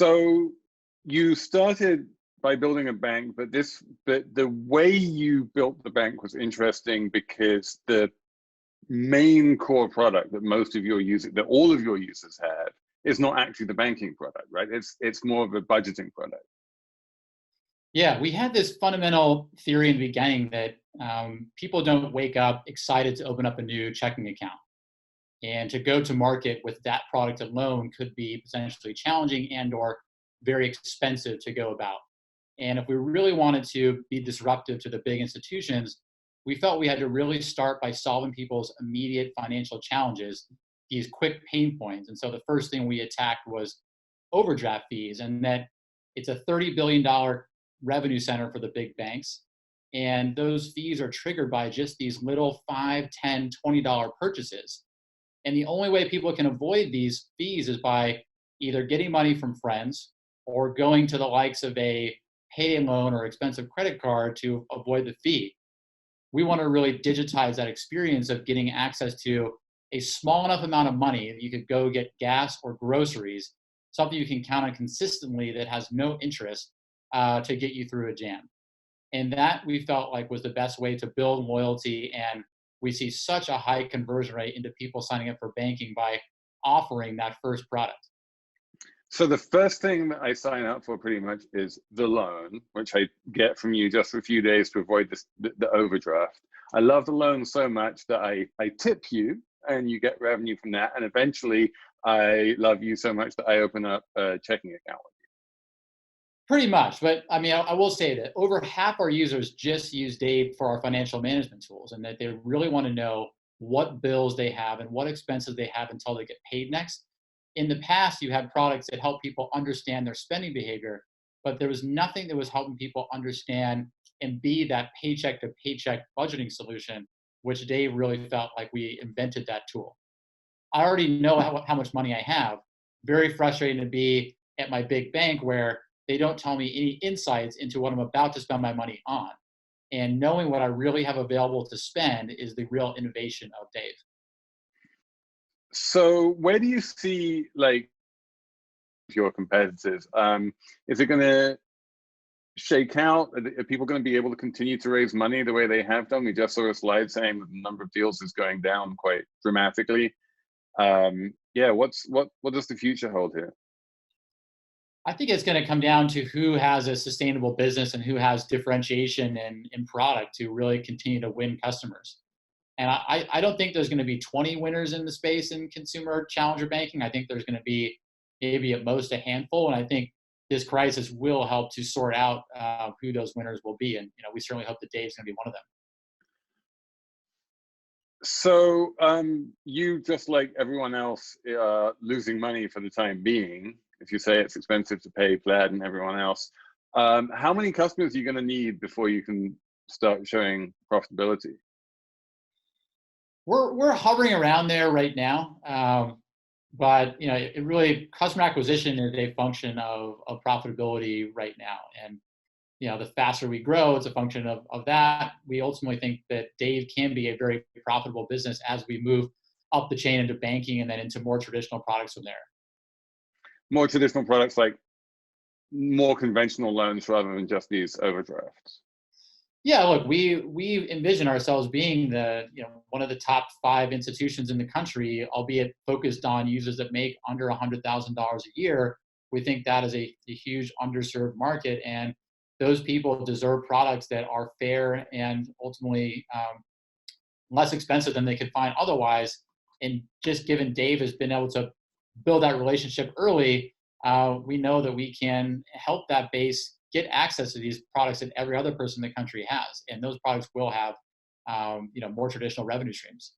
So you started by building a bank, but the way you built the bank was interesting because the main core product that most of your users, that all of your users have, is not actually the banking product, right? It's more of a budgeting product. Yeah, we had this fundamental theory in the beginning that people don't wake up excited to open up a new checking account. And to go to market with that product alone could be potentially challenging and or very expensive to go about. And if we really wanted to be disruptive to the big institutions, we felt we had to really start by solving people's immediate financial challenges, these quick pain points. And so the first thing we attacked was overdraft fees, and that it's a $30 billion revenue center for the big banks. And those fees are triggered by just these little $5, $10, $20 purchases. And the only way people can avoid these fees is by either getting money from friends or going to the likes of a payday loan or expensive credit card to avoid the fee. We want to really digitize that experience of getting access to a small enough amount of money that you could go get gas or groceries, something you can count on consistently that has no interest to get you through a jam. And that we felt like was the best way to build loyalty, and we see such a high conversion rate into people signing up for banking by offering that first product. So the first thing that I sign up for pretty much is the loan, which I get from you just for a few days to avoid the overdraft. I love the loan so much that I tip you and you get revenue from that. And eventually I love you so much that I open up a checking account with you. Pretty much. But I mean, I will say that over half our users just use Dave for our financial management tools, and that they really want to know what bills they have and what expenses they have until they get paid next. In the past, you had products that help people understand their spending behavior, but there was nothing that was helping people understand and be that paycheck to paycheck budgeting solution, which Dave really felt like we invented that tool. I already know how much money I have. Very frustrating to be at my big bank where they don't tell me any insights into what I'm about to spend my money on. And knowing what I really have available to spend is the real innovation of Dave. So where do you see like your competitors? Is it going to shake out? Are people going to be able to continue to raise money the way they have done? We just saw a slide saying that the number of deals is going down quite dramatically. Yeah, what does the future hold here? I think it's going to come down to who has a sustainable business and who has differentiation in product to really continue to win customers. And I don't think there's going to be 20 winners in the space in consumer challenger banking. I think there's going to be maybe at most a handful. And I think this crisis will help to sort out who those winners will be. And we certainly hope that Dave's going to be one of them. So you, just like everyone else, losing money for the time being. If you say it's expensive to pay Plaid and everyone else, how many customers are you going to need before you can start showing profitability? We're hovering around there right now, but it really, customer acquisition is a function of profitability right now, and the faster we grow, it's a function of that. We ultimately think that Dave can be a very profitable business as we move up the chain into banking and then into more traditional products from there. More traditional products, like more conventional loans rather than just these overdrafts. Yeah, look, we envision ourselves being one of the top 5 institutions in the country, albeit focused on users that make under $100,000 a year. We think that is a huge underserved market, and those people deserve products that are fair and ultimately less expensive than they could find otherwise. And just given Dave has been able to build that relationship early, we know that we can help that base get access to these products that every other person in the country has, and those products will have more traditional revenue streams.